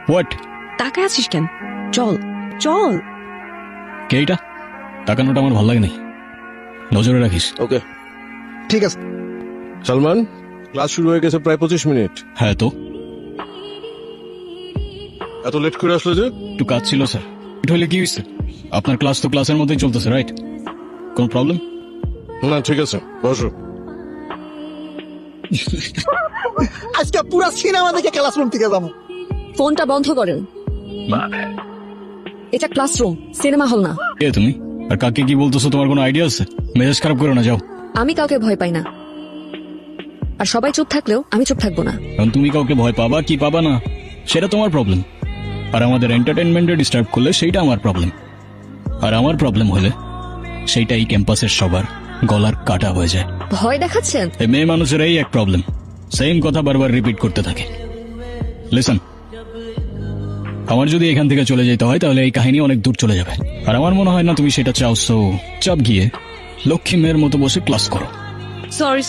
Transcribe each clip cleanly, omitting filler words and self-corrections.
What? তাকায় আছিস কেন? চল চল। কে এটা? তাকানোটা আমার ভালো লাগে নাই, নজরে রাখিস। ওকে ঠিক আছে। সালমান, ক্লাস শুরু হয়ে গেছে প্রায় 25 মিনিট। হ্যাঁ তো এত লেট করে আসলে যে? একটু কাজ ছিল স্যার। এটা হলে কি হয়েছে? আপনার ক্লাস তো ক্লাসের মধ্যেই চলতেছে, রাইট? কোন প্রবলেম? না ঠিক আছে, বসো। আজকে পুরো সিনেমা দেখে ক্লাসরুম থেকে যাবো। ফোনটা বন্ধ করেন। এটা ক্লাসরুম, সিনেমা হল না। কে তুমি? আর কাকে কি বলতেছো? তোমার কোনো আইডিয়া আছে? মেজাজ খারাপ করো না, যাও। আমি কাউকে ভয় পাই না, আর সবাই চুপ থাকলেও আমি চুপ থাকবো না। কারণ তুমি কাউকে ভয় পাবা কি পাবা না সেটা তোমার প্রবলেম, আর আমাদের এন্টারটেনমেন্টে ডিস্টার্ব করলে সেইটা আমার প্রবলেম। আর আমার প্রবলেম হলে সেইটা এই ক্যাম্পাসের সবার গলার কাটা হয়ে যায়। ভয় দেখাচ্ছেন? এই মেয়ে মানুষের এই এক প্রবলেম, সেম কথা বারবার রিপিট করতে থাকে। লিসন, আমার যদি এখান থেকে চলে যেতে হয় তাহলে এই কাহিনী অনেক দূর চলে যাবে, আর আমার মনে হয় না তুমি সেটা চাও। সো চাপ গিয়ে লক্ষ্মী মেয়ের মতো বসে ক্লাস করো।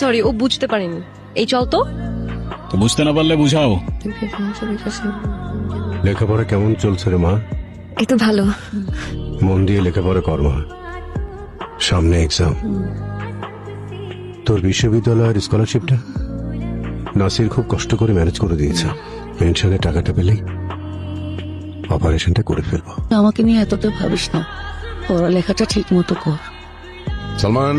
সরি, ও বুঝতে পারেনি। এই চল তো। তো বুঝতে না পারলে বুঝাও। লেখাপড়া কেমন চলছে রে মা? এই তো ভালো। মন দিয়ে লেখাপড়া কর মা, সামনে এক্সাম। তোর বিশ্ববিদ্যালয়ের স্কলারশিপটা নাসির খুব কষ্ট করে ম্যানেজ করে দিয়েছে। পেনশনের টাকাটা পেলেই অপারেশনটা করে ফেলবো। আমাকে নিয়ে এতটা ভাবিস না, পড়ালেখাটা ঠিক মতো কর। সালমান,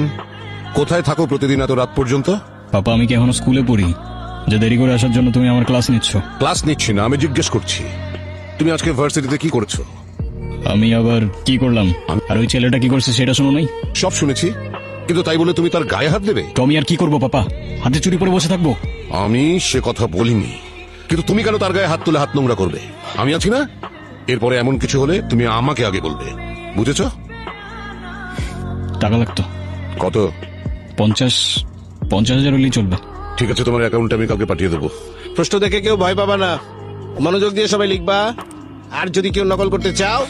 কোথায় থাকো প্রতিদিন এত রাত পর্যন্ত? পাপা, আমি কি এখনো স্কুলে পড়ি যে দেরি করে আসার জন্য তুমি আমার ক্লাস নিচ্ছ? ক্লাস নিচ্ছি না, আমি জিজ্ঞেস করছি তুমি আজকে ভার্সিটিতে কি করেছো? আমি আবার কি করলাম? আর ওই ছেলেটা কি করছে সেটা শুনো নাই? সব শুনেছি, কিন্তু তাই বলে তুমি তার গায়ে হাত দেবে? তো আমি আর কি করবো পাপা? হাতে চুরি পরে বসে থাকবো? আমি সে কথা বলিনি, কিন্তু তুমি কেন তার গায়ে হাত তুলে হাত নোংরা করবে? আমি আছি না, এরপরে এমন কিছু হলে তুমি আমাকে আগে বলবে, বুঝেছো? টাকা লাগতো কত? 50,000 হলেই চলবে। ঠিক আছে, তোমার অ্যাকাউন্টে আমি কালকে পাঠিয়ে দেবো। প্রশ্ন দেখে কেউ ভয় পাবা না, মনোযোগ দিয়ে সবাই লিখবা। আর যদি কেউ নকল করতে চাও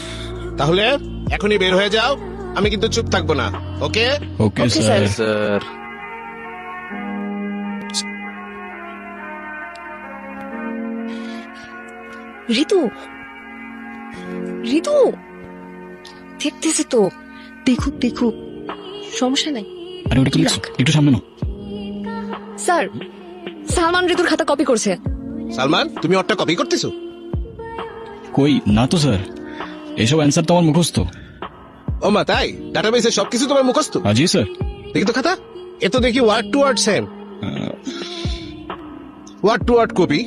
তাহলে এখনই বের হয়ে যাও, আমি কিন্তু চুপ থাকবো না। ওকে ওকে স্যার। স্যার। ঋতু, ঋতু দেখতেছে তো। দেখুক, সমস্যা নাই। আরে ওটা কি লিখছো? একটু সামনে নাও। স্যার, সালমান ঋতুর খাতা কপি করছে। সালমান, তুমি ওরটা কপি করতেছো? কই না তো স্যার, এসব অ্যান্সার তো আমার মুখস্থ। ও মা, তাই? ডাটাবেসে সবকিছু তোমার মুখস্থ? জি স্যার। দেখি তো খাতা। এ তো দেখি word to word same. Word to word copy.